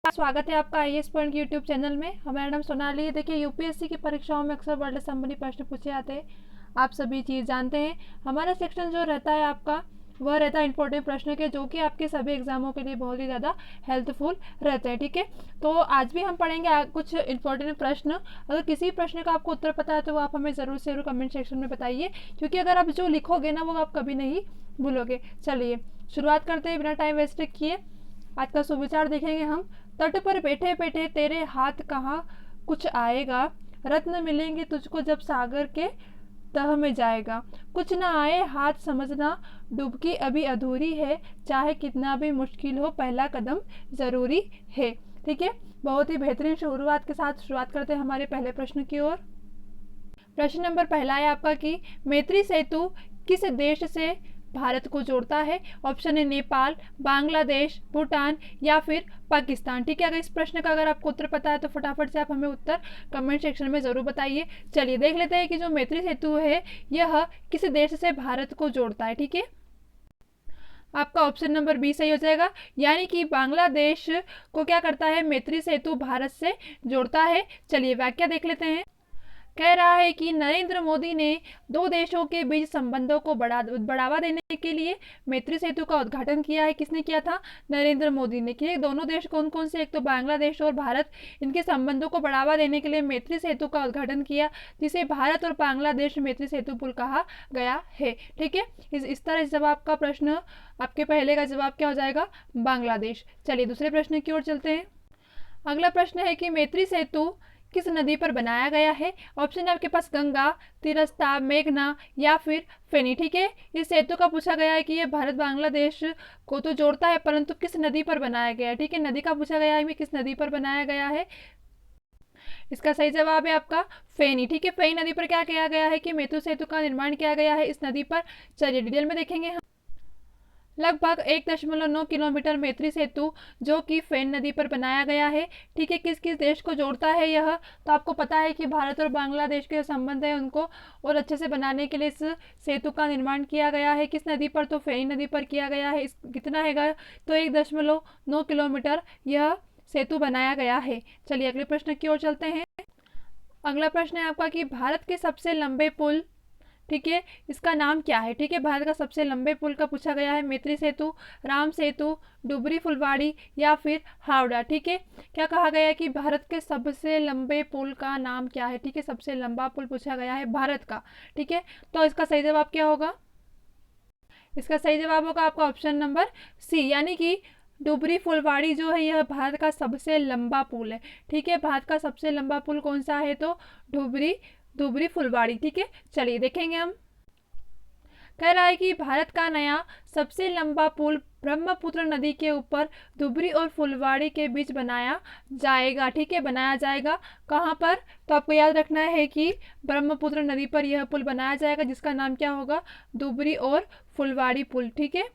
स्वागत है आपका आईएएस पॉइंट यूट्यूब चैनल में। हमारा नाम सोनाली है। देखिए, यूपीएससी की परीक्षाओं में अक्सर वर्ल्ड संबंधी प्रश्न पूछे जाते हैं, आप सभी चीज़ जानते हैं। हमारा सेक्शन जो रहता है आपका, वह रहता है इंपॉर्टेंट प्रश्न के, जो कि आपके सभी एग्जामों के लिए बहुत ही ज़्यादा हेल्पफुल रहते हैं। ठीक है, तो आज भी हम पढ़ेंगे कुछ इंपॉर्टेंट प्रश्न। अगर किसी प्रश्न का आपको उत्तर पता है तो आप हमें ज़रूर से ज़रूर कमेंट सेक्शन में बताइए, क्योंकि अगर आप जो लिखोगे ना, वो आप कभी नहीं भूलोगे। चलिए शुरुआत करते हैं बिना टाइम वेस्ट किए। आज का सुविचार देखेंगे हम। तट पर बैठे बैठे तेरे हाथ कहाँ कुछ आएगा, रत्न मिलेंगे तुझको जब सागर के तह में जाएगा। कुछ ना आए हाथ समझना, डुबकी अभी अधूरी है, चाहे कितना भी मुश्किल हो पहला कदम जरूरी है। ठीक है, बहुत ही बेहतरीन शुरुआत के साथ शुरुआत करते हैं हमारे पहले प्रश्न की ओर। प्रश्न नंबर पहला है आपका कि मैत्री सेतु किस देश से भारत को जोड़ता है। ऑप्शन है नेपाल, बांग्लादेश, भूटान या फिर पाकिस्तान। ठीक है, अगर इस प्रश्न का अगर आपको उत्तर पता है तो फटाफट से आप हमें उत्तर कमेंट सेक्शन में जरूर बताइए। चलिए देख लेते हैं कि जो मैत्री सेतु है यह किस देश से भारत को जोड़ता है। ठीक है, आपका ऑप्शन नंबर बी सही हो जाएगा, यानी कि बांग्लादेश को क्या करता है, मैत्री सेतु भारत से जोड़ता है। चलिए व्याख्या देख लेते हैं। कह रहा है कि नरेंद्र मोदी ने दो देशों के बीच संबंधों को बढ़ावा देने के लिए मैत्री सेतु का उद्घाटन किया है। किसने किया था? नरेंद्र मोदी ने। कि दोनों देश कौन कौन से, एक तो बांग्लादेश और भारत, इनके संबंधों को बढ़ावा देने के लिए मैत्री सेतु का उद्घाटन किया, जिसे भारत और बांग्लादेश मैत्री सेतु पुल कहा गया है। ठीक है, इस तरह जवाब का प्रश्न, आपके पहले का जवाब क्या हो जाएगा? बांग्लादेश। चलिए दूसरे प्रश्न की ओर चलते हैं। अगला प्रश्न है कि मैत्री सेतु किस नदी पर बनाया गया है। ऑप्शन है आपके पास गंगा, तिरस्ता, मेघना या फिर फेनी। ठीक है, इस सेतु का पूछा गया है कि ये भारत बांग्लादेश को तो जोड़ता है, परंतु किस नदी पर बनाया गया है। ठीक है, नदी का पूछा गया है कि किस नदी पर बनाया गया है। इसका सही जवाब है आपका फेनी। ठीक है, फेनी नदी पर क्या किया गया है कि मैत्री सेतु का निर्माण किया गया है इस नदी पर। चलिए डिटेल में देखेंगे हम। लगभग 1.9 किलोमीटर मैत्री सेतु जो कि फेन नदी पर बनाया गया है। ठीक है, किस किस देश को जोड़ता है यह, तो आपको पता है कि भारत और बांग्लादेश के संबंध है उनको और अच्छे से बनाने के लिए इस सेतु का निर्माण किया गया है। किस नदी पर? तो फेनी नदी पर किया गया है। कितना है तो 1.9 किलोमीटर यह सेतु बनाया गया है। चलिए अगले प्रश्न की ओर चलते हैं। अगला प्रश्न है आपका कि भारत के सबसे लंबे पुल, ठीक है, इसका नाम क्या है। ठीक है, भारत का सबसे लंबे पुल का पूछा गया है। मैत्री सेतु, राम सेतु, डुबरी फुलवाड़ी या फिर हावड़ा। ठीक है, क्या कहा गया है कि भारत के सबसे लंबे पुल का नाम क्या है। ठीक है, सबसे लंबा पुल पूछा गया है भारत का। ठीक है, तो इसका सही जवाब क्या होगा? इसका सही जवाब होगा आपका ऑप्शन नंबर सी, यानी कि डुबरी फुलवाड़ी जो है यह भारत का सबसे लंबा पुल है। ठीक है, भारत का सबसे लंबा पुल कौन सा है? तो डुबरी फुलवाड़ी। ठीक है, चलिए देखेंगे हम। कह रहा है कि भारत का नया सबसे लंबा पुल ब्रह्मपुत्र नदी के ऊपर धुबरी और फुलवाड़ी के बीच बनाया जाएगा। ठीक है, बनाया जाएगा कहाँ पर? तो आपको याद रखना है कि ब्रह्मपुत्र नदी पर यह पुल बनाया जाएगा, जिसका नाम क्या होगा? धुबरी और फुलवाड़ी पुल। ठीक है,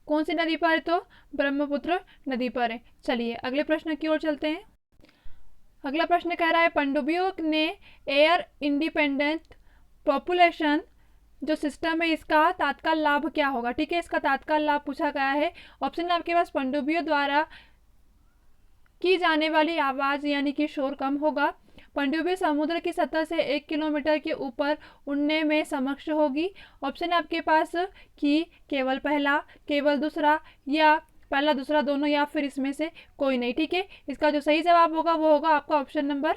कौन सी नदी पर है? तो ब्रह्मपुत्र नदी पर है। चलिए अगले प्रश्न की ओर चलते हैं। अगला प्रश्न कह रहा है पनडुब्बियों ने एयर इंडिपेंडेंट पॉपुलेशन जो सिस्टम है इसका तात्काल लाभ क्या होगा। ठीक है, इसका तात्काल लाभ पूछा गया है। ऑप्शन आपके पास पनडुब्बियों द्वारा की जाने वाली आवाज यानी कि शोर कम होगा, पनडुब्बी समुद्र की सतह से 1 किलोमीटर के ऊपर उड़ने में सक्षम होगी। ऑप्शन है आपके पास कि केवल पहला, केवल दूसरा या पहला दूसरा दोनों या फिर इसमें से कोई नहीं। ठीक है, इसका जो सही जवाब होगा वो होगा आपका ऑप्शन नंबर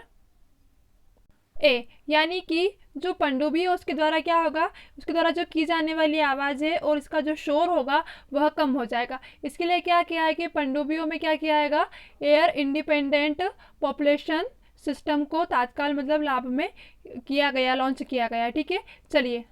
ए, यानी कि जो पनडुब्बी है उसके द्वारा क्या होगा, उसके द्वारा जो की जाने वाली आवाज़ है और इसका जो शोर होगा वह कम हो जाएगा। इसके लिए क्या किया है कि पनडुब्बियों में क्या किया जाएगा, एयर इंडिपेंडेंट पॉपुलेशन सिस्टम को तात्काल मतलब लाभ में किया गया, लॉन्च किया गया। ठीक है, चलिए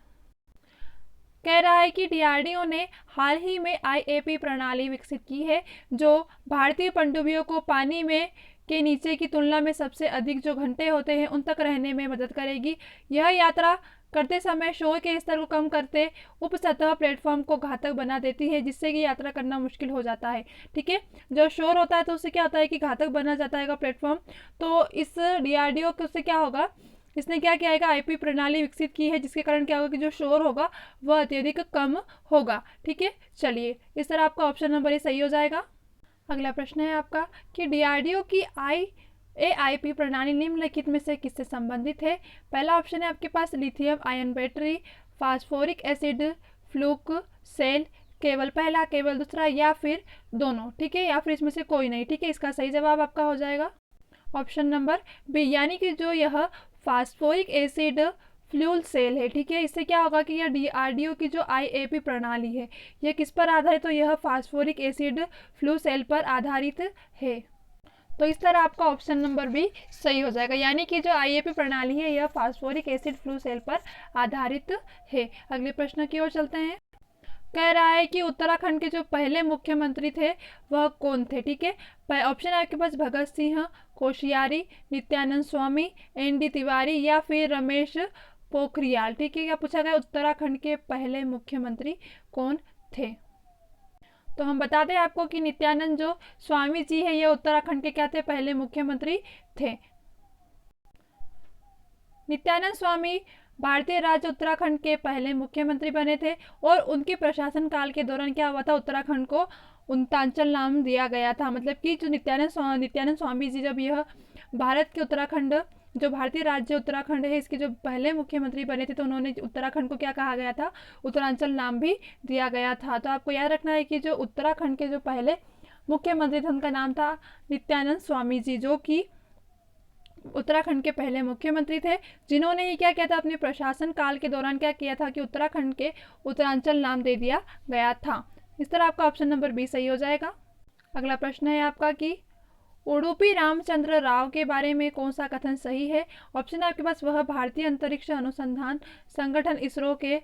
कह रहा है कि डीआरडीओ ने हाल ही में आईएपी प्रणाली विकसित की है जो भारतीय पनडुब्बियों को पानी में के नीचे की तुलना में सबसे अधिक जो घंटे होते हैं उन तक रहने में मदद करेगी। यह यात्रा करते समय शोर के स्तर को कम करते उप सतह प्लेटफॉर्म को घातक बना देती है, जिससे कि यात्रा करना मुश्किल हो जाता है। ठीक है, जो शोर होता है तो उससे क्या होता है कि घातक बना जाता है प्लेटफॉर्म। तो इस डीआरडीओ के उससे क्या होगा, इसने क्या किया है, आईपी प्रणाली विकसित की है जिसके कारण क्या होगा कि जो शोर होगा वह अत्यधिक कम होगा। ठीक है, चलिए इस तरह आपका ऑप्शन नंबर ए सही हो जाएगा। अगला प्रश्न है आपका कि डीआरडीओ की AIP प्रणाली निम्नलिखित में से किससे संबंधित है। पहला ऑप्शन है आपके पास lithium ion battery, phosphoric acid, fuel cell, केवल पहला केवल दूसरा या फिर दोनों, ठीक है, या फिर इसमें से कोई नहीं, ठीक है। इसका सही जवाब आपका हो जाएगा ऑप्शन नंबर बी, यानी कि जो यह फास्फोरिक एसिड फ्यूल सेल है, ठीक है। इससे क्या होगा कि यह डीआरडीओ की जो IAP प्रणाली है यह किस पर आधारित, तो यह फास्फोरिक एसिड फ्लू सेल पर आधारित है। तो इस तरह आपका ऑप्शन नंबर बी सही हो जाएगा, यानी कि जो IAP प्रणाली है यह फास्फोरिक एसिड फ्लू सेल पर आधारित है। अगले प्रश्न की ओर चलते हैं। कह रहा है कि उत्तराखंड के जो पहले मुख्यमंत्री थे वह कौन थे, ठीक है। ऑप्शन है आपके पास भगत सिंह कोश्यारी, नित्यानंद स्वामी, ND तिवारी या फिर रमेश पोखरियाल, ठीक है। क्या पूछा गया, उत्तराखंड के पहले मुख्यमंत्री कौन थे। तो हम बता दें आपको कि नित्यानंद जो स्वामी जी है ये उत्तराखंड के क्या थे, पहले मुख्यमंत्री थे। नित्यानंद स्वामी भारतीय राज्य उत्तराखंड के पहले मुख्यमंत्री बने थे और उनके प्रशासन काल के दौरान क्या हुआ था, उत्तराखंड को उत्तरांचल नाम दिया गया था। मतलब कि जो नित्यानंद स्वामी जी जब यह भारत के उत्तराखंड जो भारतीय राज्य उत्तराखंड है इसके जो पहले मुख्यमंत्री बने थे तो उन्होंने उत्तराखंड को क्या कहा गया था, उत्तरांचल नाम भी दिया गया था। तो आपको याद रखना है कि जो उत्तराखंड के जो पहले मुख्यमंत्री थे उनका नाम था नित्यानंद स्वामी जी, जो कि उत्तराखंड के पहले मुख्यमंत्री थे, जिन्होंने ही क्या किया था, अपने प्रशासन काल के दौरान क्या किया था कि उत्तराखंड के उत्तरांचल नाम दे दिया गया था। इस तरह आपका ऑप्शन नंबर बी सही हो जाएगा। अगला प्रश्न है आपका कि उडुपी रामचंद्र राव के बारे में कौन सा कथन सही है। ऑप्शन है आपके पास वह भारतीय अंतरिक्ष अनुसंधान संगठन इसरो के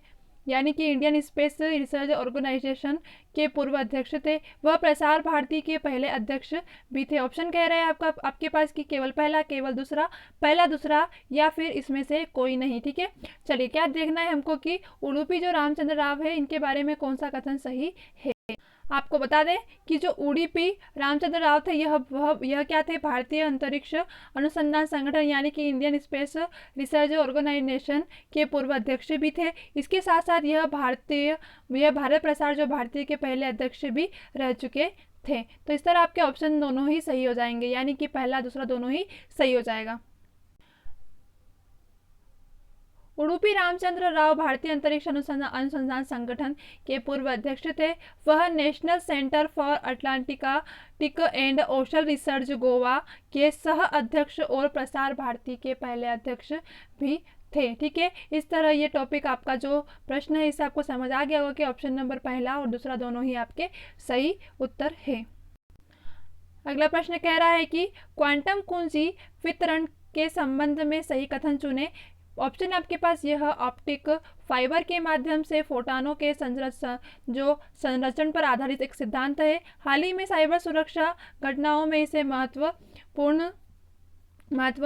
यानी कि इंडियन स्पेस रिसर्च ऑर्गेनाइजेशन के पूर्व अध्यक्ष थे, वह प्रसार भारती के पहले अध्यक्ष भी थे। ऑप्शन कह रहे हैं आपके पास कि केवल पहला केवल दूसरा, पहला दूसरा या फिर इसमें से कोई नहीं, ठीक है। चलिए क्या देखना है हमको कि उडुपी जो रामचंद्र राव है इनके बारे में कौन सा कथन सही है। आपको बता दें कि जो उडुपी रामचंद्र राव थे यह क्या थे, भारतीय अंतरिक्ष अनुसंधान संगठन यानी कि इंडियन स्पेस रिसर्च ऑर्गेनाइजेशन के पूर्व अध्यक्ष भी थे। इसके साथ साथ यह भारत प्रसार जो भारतीय के पहले अध्यक्ष भी रह चुके थे। तो इस तरह आपके ऑप्शन दोनों ही सही हो जाएंगे, यानी कि पहला दूसरा दोनों ही सही हो जाएगा। उडुपी रामचंद्र राव भारतीय अंतरिक्ष अनुसंधान संगठन के पूर्व अध्यक्ष थे। वह national centre for Atlantic and ocean research Goa के सह अध्यक्ष और प्रसार भारती के पहले अध्यक्ष भी थे, ठीक है। इस तरह ये टॉपिक आपका जो प्रश्न है इससे आपको समझ आ गया होगा कि ऑप्शन नंबर पहला और दूसरा दोनों ही आपके सही उत्तर है। अगला प्रश्न कह रहा है कि क्वांटम कुंजी वितरण के संबंध में सही कथन चुने। ऑप्शन आपके पास यह ऑप्टिक फाइबर के माध्यम से फोटॉनों के संरचना पर आधारित एक सिद्धांत है। हाल ही में साइबर सुरक्षा घटनाओं में इसे महत्व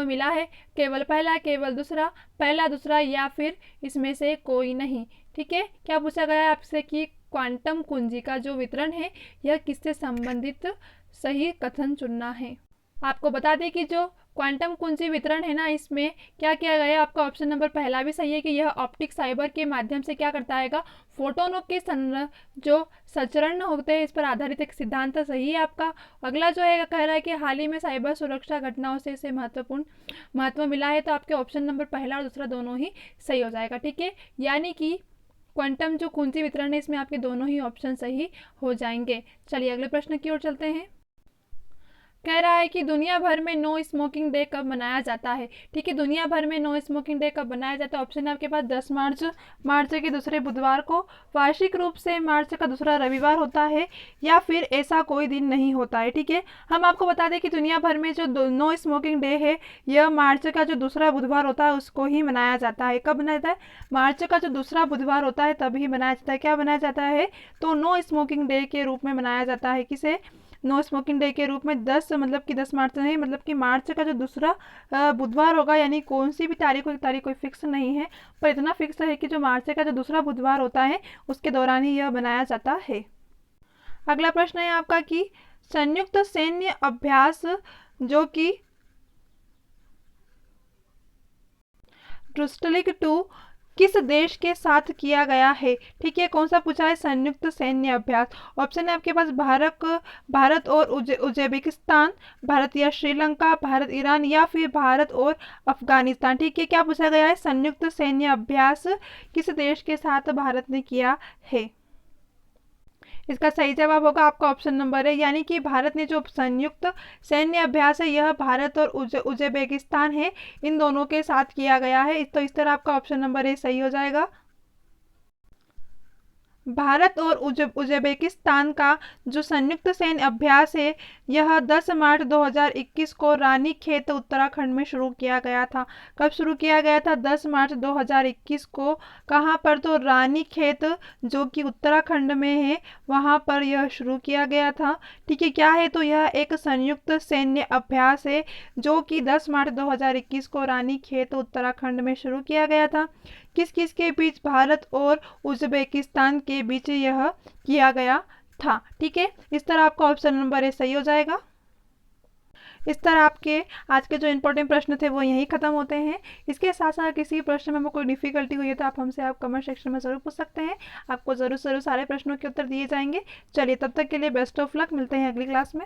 मिला है। केवल पहला केवल दूसरा, पहला दूसरा या फिर इसमें से कोई नहीं, ठीक है। क्या पूछा गया है आपसे कि क्वांटम कुंजी का जो वितरण है यह किससे संबंधित, सही कथन चुनना है। आपको बता दें कि जो क्वांटम कुंजी वितरण है ना इसमें क्या किया गया है, आपका ऑप्शन नंबर पहला भी सही है कि यह ऑप्टिक फाइबर के माध्यम से क्या करता है, फोटोनों के जो संचरण होते हैं इस पर आधारित एक सिद्धांत सही है आपका। अगला जो है कह रहा है कि हाल ही में साइबर सुरक्षा घटनाओं से इसे महत्व मिला है, तो आपके ऑप्शन नंबर पहला और दूसरा दोनों ही सही हो जाएगा, ठीक है। यानी कि क्वांटम जो कुंजी वितरण है इसमें आपके दोनों ही ऑप्शन सही हो जाएंगे। चलिए अगले प्रश्न की ओर चलते हैं। कह रहा है कि दुनिया भर में नो स्मोकिंग डे कब मनाया जाता है, ठीक है। दुनिया भर में नो स्मोकिंग डे कब मनाया जाता है। ऑप्शन है आपके पास 10 मार्च के दूसरे बुधवार को, वार्षिक रूप से मार्च का दूसरा रविवार होता है या फिर ऐसा कोई दिन नहीं होता है, ठीक है। हम आपको बता दें कि दुनिया भर में जो नो स्मोकिंग डे है यह मार्च का जो दूसरा बुधवार होता है उसको ही मनाया जाता है। कब मनाया जाता है, मार्च का जो दूसरा बुधवार होता है तभी मनाया जाता है। क्या मनाया जाता है, तो नो स्मोकिंग डे के रूप में मनाया जाता है। किसे, नो स्मोकिंग डे के रूप में 10 मार्च नहीं, मतलब कि मार्च का जो दूसरा बुधवार होगा, यानी कौन सी भी तारीख कोई फिक्स नहीं है, पर इतना फिक्स है कि जो मार्च का जो दूसरा बुधवार होता है उसके दौरान ही यह बनाया जाता है। अगला प्रश्न है आपका कि संयुक्त सैन्य अभ्यास जो कि ड्रूस्टलिक 2 किस देश के साथ किया गया है? ठीक है, कौन सा पूछा है? संयुक्त सैन्य अभ्यास। ऑप्शन है आपके पास भारत और उज्बेकिस्तान, भारत या श्रीलंका, भारत ईरान, या फिर भारत और अफगानिस्तान। ठीक है, क्या पूछा गया है? संयुक्त सैन्य अभ्यास किस देश के साथ भारत ने किया है? इसका सही जवाब होगा आपका ऑप्शन नंबर है, यानी कि भारत ने जो संयुक्त सैन्य अभ्यास है यह भारत और उज्बेकिस्तान है, इन दोनों के साथ किया गया है। तो इस तरह आपका ऑप्शन नंबर ए सही हो जाएगा। भारत और उज्बेकिस्तान का जो संयुक्त सैन्य अभ्यास है यह 10 मार्च 2021 को रानीखेत उत्तराखंड में शुरू किया गया था। कब शुरू किया गया था? 10 मार्च 2021 को। कहाँ पर? तो रानीखेत जो कि उत्तराखंड में है, वहाँ पर यह शुरू किया गया था। ठीक है, क्या है? तो यह एक संयुक्त सैन्य अभ्यास है जो कि 10 मार्च 2021 को रानीखेत उत्तराखंड में शुरू किया गया था। किस किस के बीच? भारत और उज्बेकिस्तान के बीच यह किया गया था। ठीक है, इस तरह आपका ऑप्शन नंबर ए सही हो जाएगा। इस तरह आपके आज के जो इंपॉर्टेंट प्रश्न थे वो यहीं खत्म होते हैं। इसके साथ साथ किसी प्रश्न में कोई डिफिकल्टी हुई है तो आप कमेंट सेक्शन में ज़रूर पूछ सकते हैं। आपको ज़रूर सारे प्रश्नों के उत्तर दिए जाएंगे। चलिए, तब तक के लिए बेस्ट ऑफ लक। मिलते हैं अगली क्लास में।